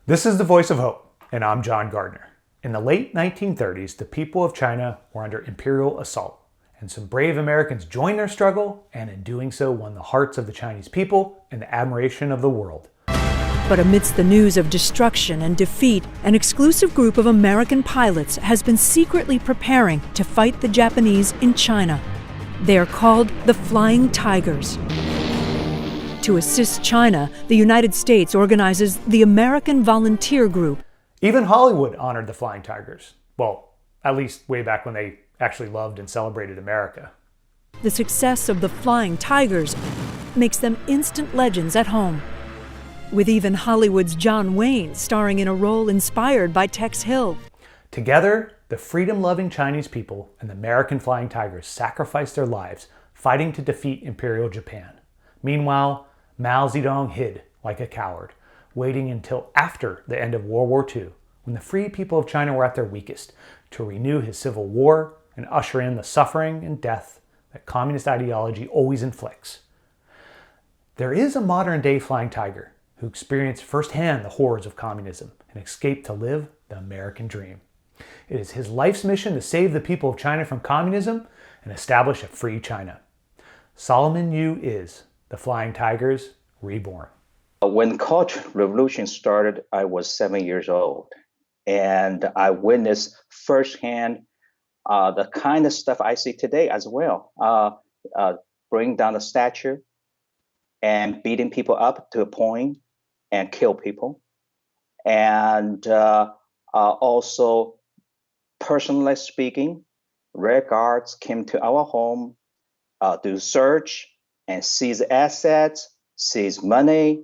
This is the Voice of Hope, and I'm John Gardner. In the late 1930s, the people of China were under imperial assault, and some brave Americans joined their struggle, and in doing so won the hearts of the Chinese people and the admiration of the world. But amidst the news of destruction and defeat, an exclusive group of American pilots has been secretly preparing to fight the Japanese in China. They are called the Flying Tigers. To assist China, the United States organizes the American Volunteer Group. Even Hollywood honored the Flying Tigers. Well, at least way back when they actually loved and celebrated America. The success of the Flying Tigers makes them instant legends at home, with even Hollywood's John Wayne starring in a role inspired by Tex Hill. Together, the freedom-loving Chinese people and the American Flying Tigers sacrificed their lives fighting to defeat Imperial Japan. Meanwhile, Mao Zedong hid like a coward, waiting until after the end of World War II, when the free people of China were at their weakest, to renew his civil war and usher in the suffering and death that communist ideology always inflicts. There is a modern-day Flying Tiger who experienced firsthand the horrors of communism and escaped to live the American dream. It is his life's mission to save the people of China from communism and establish a free China. Solomon Yue is the Flying Tigers Reborn. When the Cultural Revolution started, I was 7 years old, and I witnessed firsthand the kind of stuff I see today as well. Bring down the statue and beating people up to a point and kill people. And also, personally speaking, Red Guards came to our home, do search and seize assets, seize money,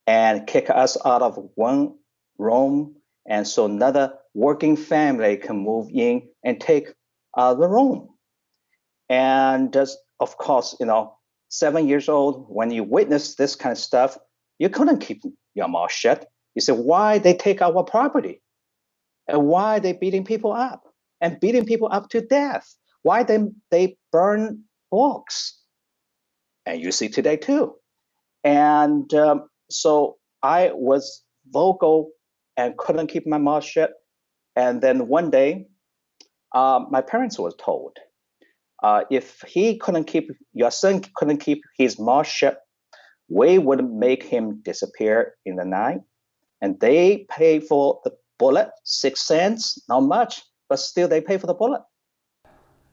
and kick us out of one room. And so another working family can move in and take the room. And of course, 7 years old, when you witness this kind of stuff, you couldn't keep your mouth shut. You say, why they take our property? And why they beating people up and beating people up to death? Why they burn books? And you see today too. And so I was vocal and couldn't keep my mouth shut. And then one day, my parents were told, if your son couldn't keep his mouth shut, we would make him disappear in the night. And they pay for the bullet, 6 cents, not much, but still they pay for the bullet.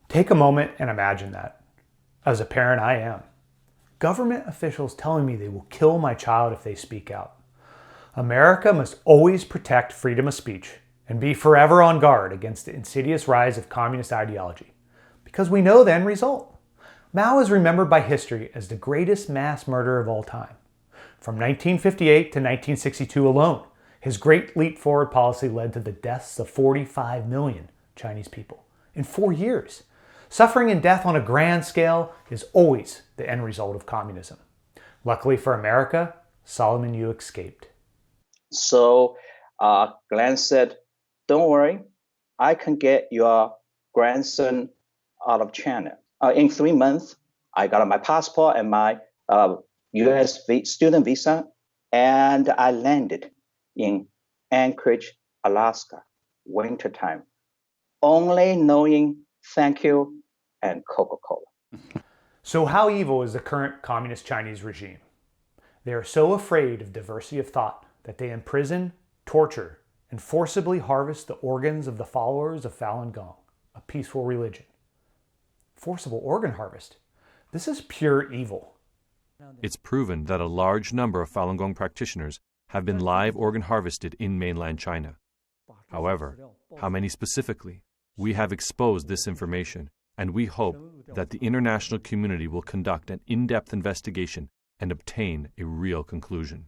Take a moment and imagine that. As a parent, I am. Government officials telling me they will kill my child if they speak out. America must always protect freedom of speech and be forever on guard against the insidious rise of communist ideology, because we know the end result. Mao is remembered by history as the greatest mass murderer of all time. From 1958 to 1962 alone, his great leap forward policy led to the deaths of 45 million Chinese people in 4 years. Suffering and death on a grand scale is always the end result of communism. Luckily for America, Solomon Yue escaped. So Glenn said, don't worry, I can get your grandson out of China. In 3 months, I got my passport and my US student visa, and I landed in Anchorage, Alaska, wintertime, only knowing thank you and Coca-Cola. So how evil is the current communist Chinese regime? They are so afraid of diversity of thought that they imprison, torture, and forcibly harvest the organs of the followers of Falun Gong, a peaceful religion. Forcible organ harvest? This is pure evil. It's proven that a large number of Falun Gong practitioners have been live organ harvested in mainland China. However, how many specifically? We have exposed this information, and we hope that the international community will conduct an in-depth investigation and obtain a real conclusion.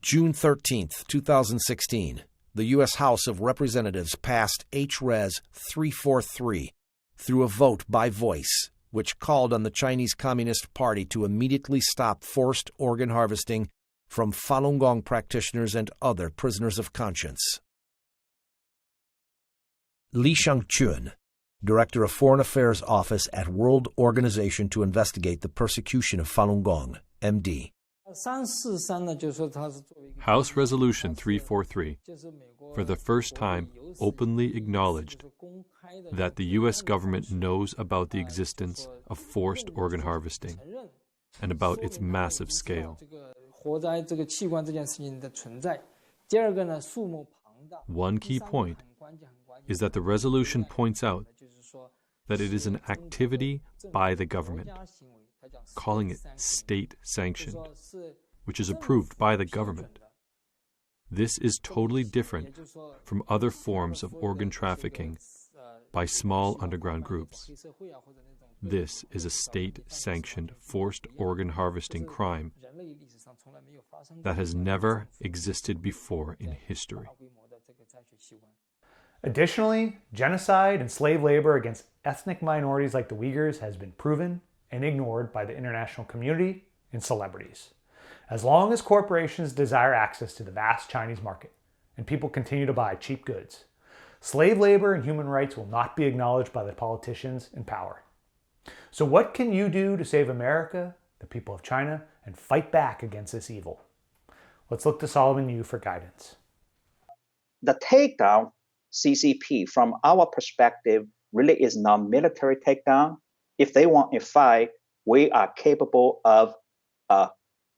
June 13, 2016, the U.S. House of Representatives passed H-Res 343 through a vote by voice, which called on the Chinese Communist Party to immediately stop forced organ harvesting from Falun Gong practitioners and other prisoners of conscience. Li Shangchun, Director of Foreign Affairs Office at World Organization to Investigate the Persecution of Falun Gong, MD. House Resolution 343, for the first time, openly acknowledged that the U.S. government knows about the existence of forced organ harvesting and about its massive scale. One key point is that the resolution points out that it is an activity by the government, calling it state-sanctioned, which is approved by the government. This is totally different from other forms of organ trafficking by small underground groups. This is a state-sanctioned forced organ harvesting crime that has never existed before in history. Additionally, genocide and slave labor against ethnic minorities like the Uyghurs has been proven and ignored by the international community and celebrities. As long as corporations desire access to the vast Chinese market and people continue to buy cheap goods, slave labor and human rights will not be acknowledged by the politicians in power. So what can you do to save America, the people of China, and fight back against this evil? Let's look to Solomon Yue for guidance. The takedown CCP, from our perspective, really is not military takedown. If they want a fight, we are capable of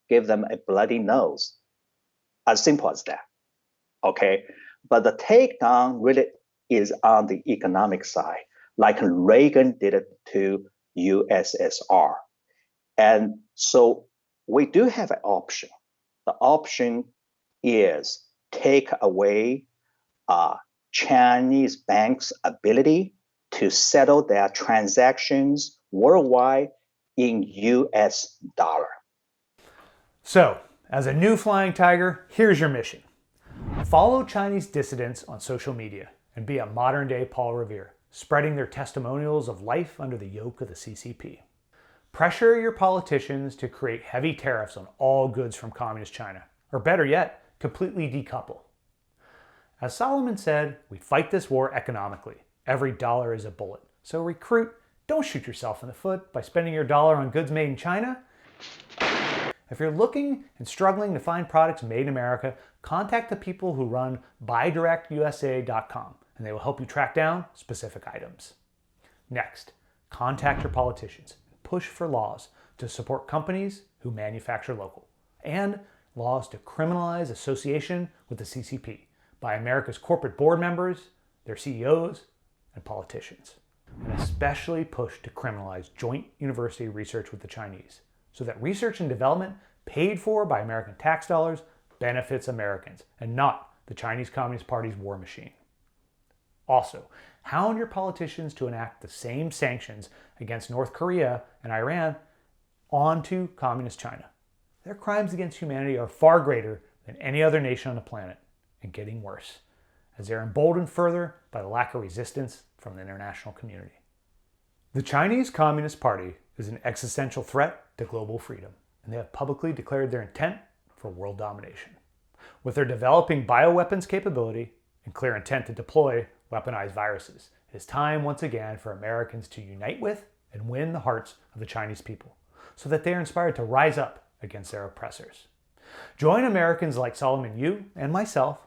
give them a bloody nose. As simple as that. Okay, but the takedown really is on the economic side, like Reagan did it to USSR. And so we do have an option. The option is take away Chinese banks' ability to settle their transactions worldwide in US dollar. So, as a new flying tiger, here's your mission. Follow Chinese dissidents on social media and be a modern-day Paul Revere, spreading their testimonials of life under the yoke of the CCP. Pressure your politicians to create heavy tariffs on all goods from Communist China, or better yet, completely decouple. As Solomon said, we fight this war economically. Every dollar is a bullet. So recruit, don't shoot yourself in the foot by spending your dollar on goods made in China. If you're looking and struggling to find products made in America, contact the people who run buydirectusa.com and they will help you track down specific items. Next, contact your politicians and push for laws to support companies who manufacture local, and laws to criminalize association with the CCP by America's corporate board members, their CEOs, and politicians. And especially push to criminalize joint university research with the Chinese, so that research and development paid for by American tax dollars benefits Americans and not the Chinese Communist Party's war machine. Also, hound your politicians to enact the same sanctions against North Korea and Iran onto Communist China. Their crimes against humanity are far greater than any other nation on the planet, and getting worse, as they're emboldened further by the lack of resistance from the international community. The Chinese Communist Party is an existential threat to global freedom, and they have publicly declared their intent for world domination. With their developing bioweapons capability and clear intent to deploy weaponized viruses, it is time once again for Americans to unite with and win the hearts of the Chinese people, so that they are inspired to rise up against their oppressors. Join Americans like Solomon Yue and myself,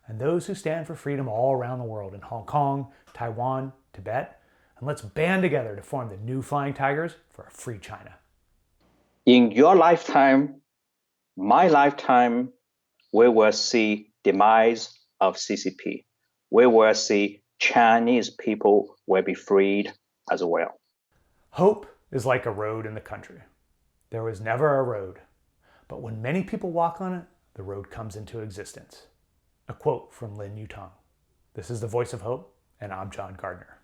and those who stand for freedom all around the world in Hong Kong, Taiwan, Tibet, and let's band together to form the new Flying Tigers for a free China. In your lifetime, my lifetime, we will see demise of CCP. We will see Chinese people will be freed as well. Hope is like a road in the country. There was never a road, but when many people walk on it, the road comes into existence. A quote from Lin Yutang. This is the Voice of Hope, and I'm John Gardner.